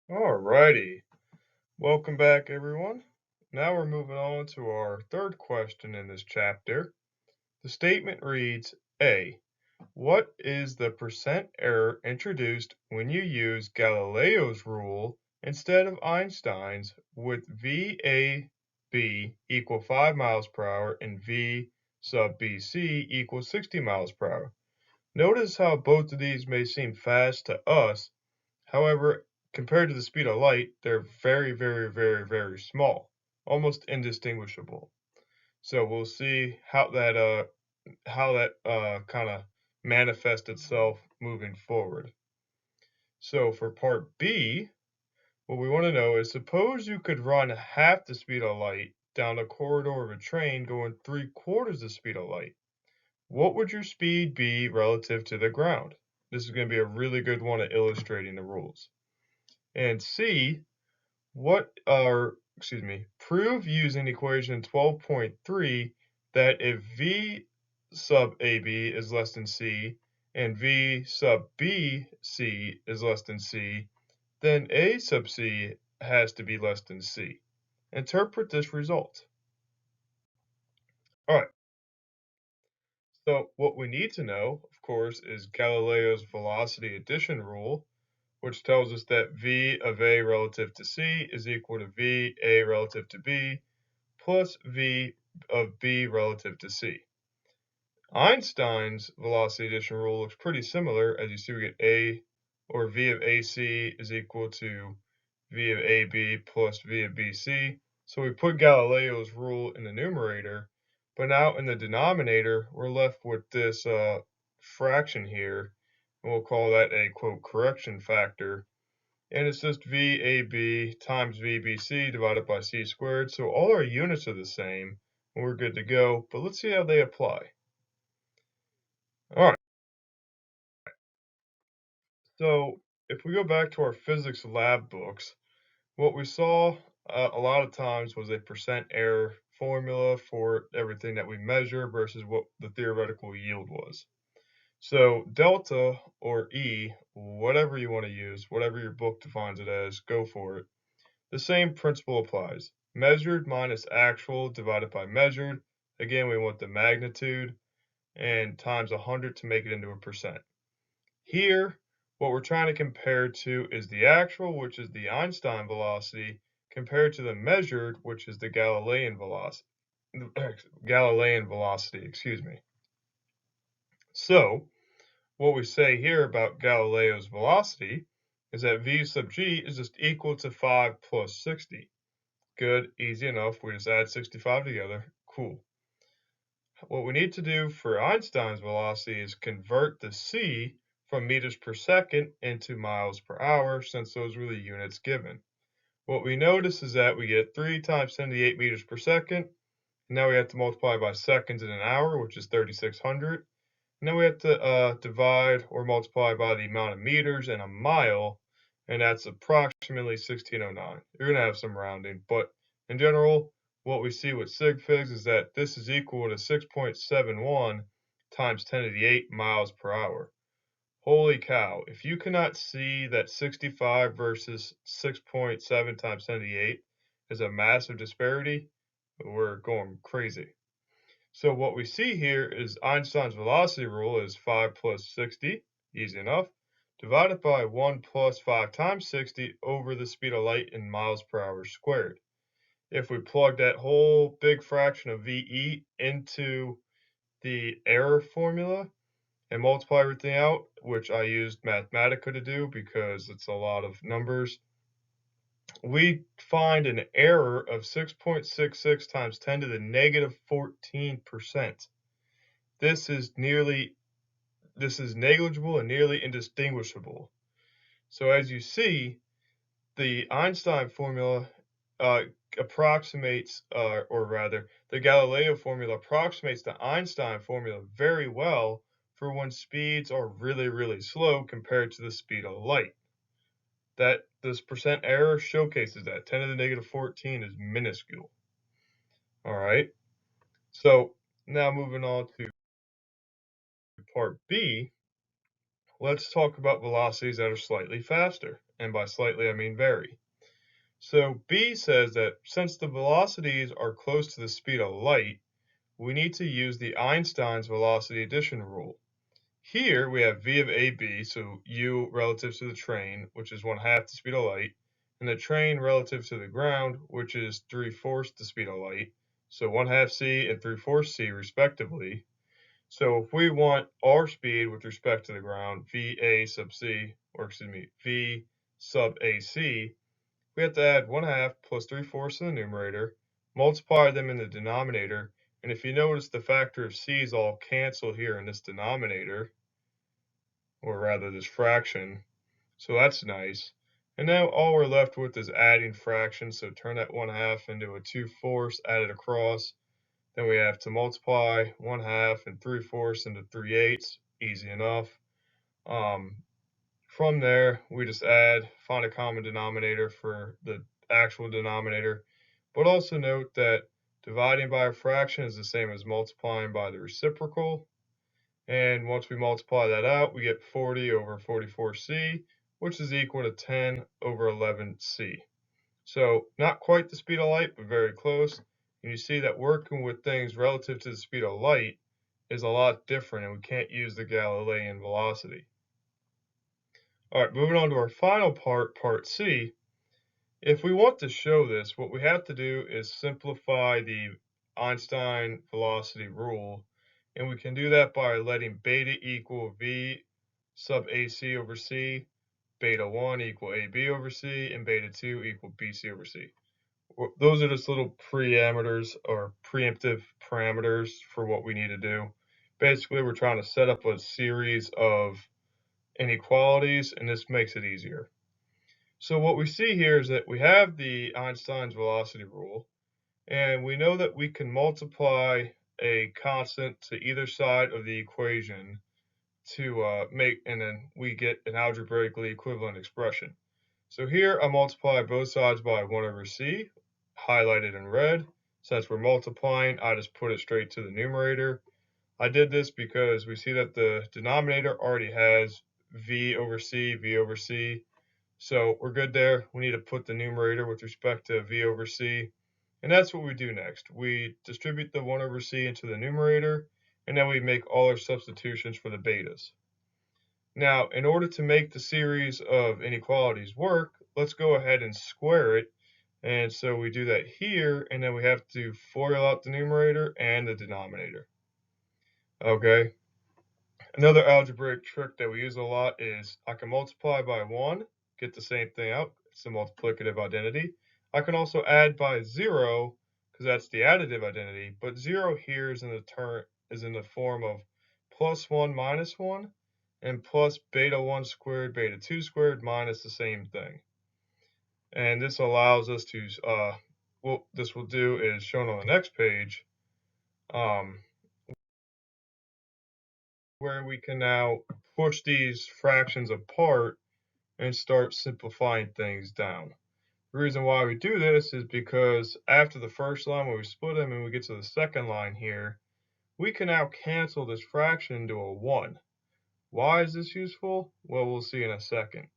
Alrighty, welcome back everyone. Now we're moving on to our third question in this chapter. The statement reads, A. What is the percent error introduced when you use Galileo's rule instead of Einstein's with VAB equal 5 miles per hour and V sub BC equals 60 miles per hour? Notice how both of these may seem fast to us. However, compared to the speed of light, they're very, very, very, very small, almost indistinguishable. So we'll see how that kind of manifests itself moving forward. So for part B, what we want to know is suppose you could run half the speed of light down a corridor of a train going 3/4 the speed of light. What would your speed be relative to the ground? This is going to be a really good one at illustrating the rules. And C, prove using equation 12.3 that if V sub AB is less than C and V sub BC is less than C, then A sub C has to be less than C. Interpret this result. All right. So what we need to know, of course, is Galileo's velocity addition rule, which tells us that V of A relative to C is equal to V A relative to B plus V of B relative to C. Einstein's velocity addition rule looks pretty similar. As you see, we get A or V of AC is equal to V of AB plus V of BC. So we put Galileo's rule in the numerator, but now in the denominator, we're left with this fraction here, and we'll call that a, quote, correction factor. And it's just VAB times VBC divided by C squared. So all our units are the same, and we're good to go. But let's see how they apply. All right. So if we go back to our physics lab books, what we saw a lot of times was a percent error formula for everything that we measure versus what the theoretical yield was. So delta or E, whatever you want to use, whatever your book defines it as, go for it. The same principle applies. Measured minus actual divided by measured. Again, we want the magnitude and times 100 to make it into a percent. Here, what we're trying to compare to is the actual, which is the Einstein velocity, compared to the measured, which is the Galilean velocity. Excuse me. So, what we say here about Galileo's velocity is that V sub g is just equal to 5 plus 60. Good, easy enough. We just add 65 together. Cool. What we need to do for Einstein's velocity is convert the c from meters per second into miles per hour, since those were the units given. What we notice is that we get 3 times 10 to the 8 meters per second. Now we have to multiply by seconds in an hour, which is 3,600. And then we have to divide or multiply by the amount of meters in a mile, and that's approximately 1609. You're going to have some rounding, but in general, what we see with sig figs is that this is equal to 6.71 times 10 to the 8 miles per hour. Holy cow, if you cannot see that 65 versus 6.7 times 10 to the 8 is a massive disparity, we're going crazy. So what we see here is Einstein's velocity rule is 5 plus 60, easy enough, divided by 1 plus 5 times 60 over the speed of light in miles per hour squared. If we plug that whole big fraction of VE into the error formula and multiply everything out, which I used Mathematica to do because it's a lot of numbers, we find an error of 6.66 times 10 to the negative 14%. This is negligible and nearly indistinguishable. So as you see, the Einstein formula approximates, or rather, the Galileo formula approximates the Einstein formula very well for when speeds are really, really slow compared to the speed of light. That this percent error showcases that 10 to the negative 14 is minuscule. All right. So now moving on to part B, let's talk about velocities that are slightly faster. and by slightly I mean very. So B says that since the velocities are close to the speed of light, we need to use the Einstein's velocity addition rule. Here we have v of AB, so u relative to the train, which is 1/2 the speed of light, and the train relative to the ground, which is 3/4 the speed of light, so 1/2 c and 3/4 c respectively. So if we want our speed with respect to the ground, VA sub c, or excuse me, V sub AC, we have to add 1/2 plus 3/4 in the numerator, multiply them in the denominator, and if you notice the factor of c's all cancel here in this denominator, or rather this fraction, so that's nice. And now all we're left with is adding fractions, so turn that 1/2 into a 2/4, add it across. Then we have to multiply 1/2 and 3/4 into 3/8, easy enough. From there, we just find a common denominator for the actual denominator, but also note that dividing by a fraction is the same as multiplying by the reciprocal. And once we multiply that out, we get 40 over 44c, which is equal to 10 over 11c. So not quite the speed of light, but very close. And you see that working with things relative to the speed of light is a lot different, and we can't use the Galilean velocity. All right, moving on to our final part, part C. If we want to show this, what we have to do is simplify the Einstein velocity rule, and we can do that by letting beta equal V sub AC over C, beta 1 equal AB over C, and beta 2 equal BC over C. Those are just little preemptive parameters for what we need to do. Basically, we're trying to set up a series of inequalities, and this makes it easier. So what we see here is that we have the Einstein's velocity rule, and we know that we can multiply a constant to either side of the equation to and then we get an algebraically equivalent expression. So here I multiply both sides by 1 over c, highlighted in red. Since we're multiplying, I just put it straight to the numerator. I did this because we see that the denominator already has v over c, so we're good there. We need to put the numerator with respect to v over c, and that's what we do next. We distribute the 1 over c into the numerator, and then we make all our substitutions for the betas. Now, in order to make the series of inequalities work, let's go ahead and square it. And so we do that here, and then we have to FOIL out the numerator and the denominator. Okay. Another algebraic trick that we use a lot is I can multiply by 1, get the same thing out. It's the multiplicative identity. I can also add by 0, because that's the additive identity, but 0 here is in the form of +1 minus 1 and plus beta 1 squared, beta 2 squared minus the same thing. And this allows us to, what this will do is shown on the next page, where we can now push these fractions apart and start simplifying things down. The reason why we do this is because after the first line, when we split them and we get to the second line here, we can now cancel this fraction into a 1. Why is this useful? Well, we'll see in a second.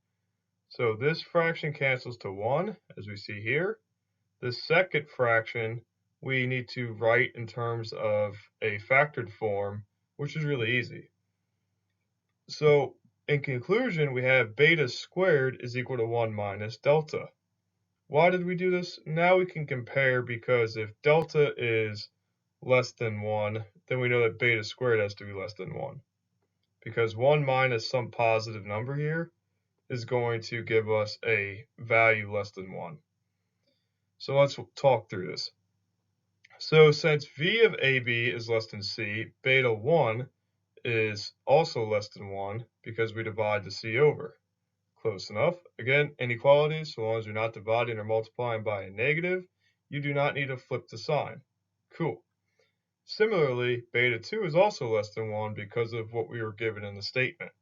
So this fraction cancels to 1, as we see here. The second fraction we need to write in terms of a factored form, which is really easy. So in conclusion, we have beta squared is equal to 1 minus delta. Why did we do this? Now we can compare, because if delta is less than 1, then we know that beta squared has to be less than 1. Because 1 minus some positive number here is going to give us a value less than 1. So let's talk through this. So since V of AB is less than C, beta 1 is also less than 1 because we divide the C over. Close enough. Again, inequalities, so long as you're not dividing or multiplying by a negative, you do not need to flip the sign. Cool. Similarly, beta 2 is also less than 1 because of what we were given in the statement.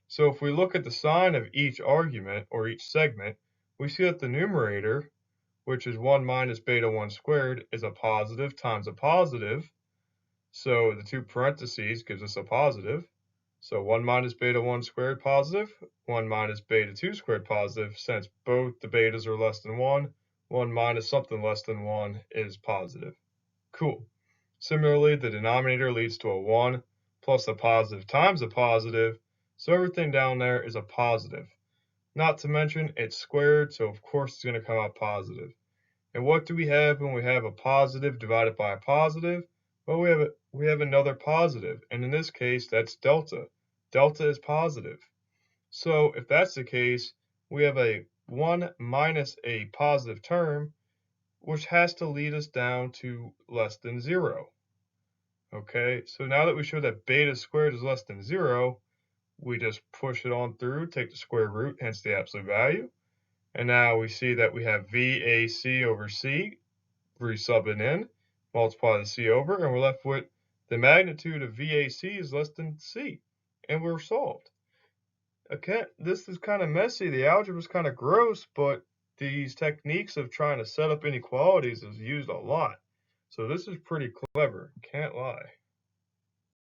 So if we look at the sign of each argument, or each segment, we see that the numerator, which is 1 minus beta 1 squared, is a positive times a positive. So the two parentheses gives us a positive. So 1 minus beta 1 squared positive, 1 minus beta 2 squared positive. Since both the betas are less than 1, 1 minus something less than 1 is positive. Cool. Similarly, the denominator leads to a 1 plus a positive times a positive, so everything down there is a positive. Not to mention it's squared, so of course it's going to come out positive. And what do we have when we have a positive divided by a positive? Well, we have another positive, and in this case that's delta. Delta is positive. So if that's the case, we have a 1 minus a positive term, which has to lead us down to less than 0. Okay, so now that we show that beta squared is less than 0, we just push it on through, take the square root, hence the absolute value. And now we see that we have VAC over C, resub it in, multiply the C over, and we're left with the magnitude of VAC is less than C. And we're solved. Okay, this is kind of messy. The algebra is kind of gross, but these techniques of trying to set up inequalities is used a lot. So this is pretty clever, can't lie.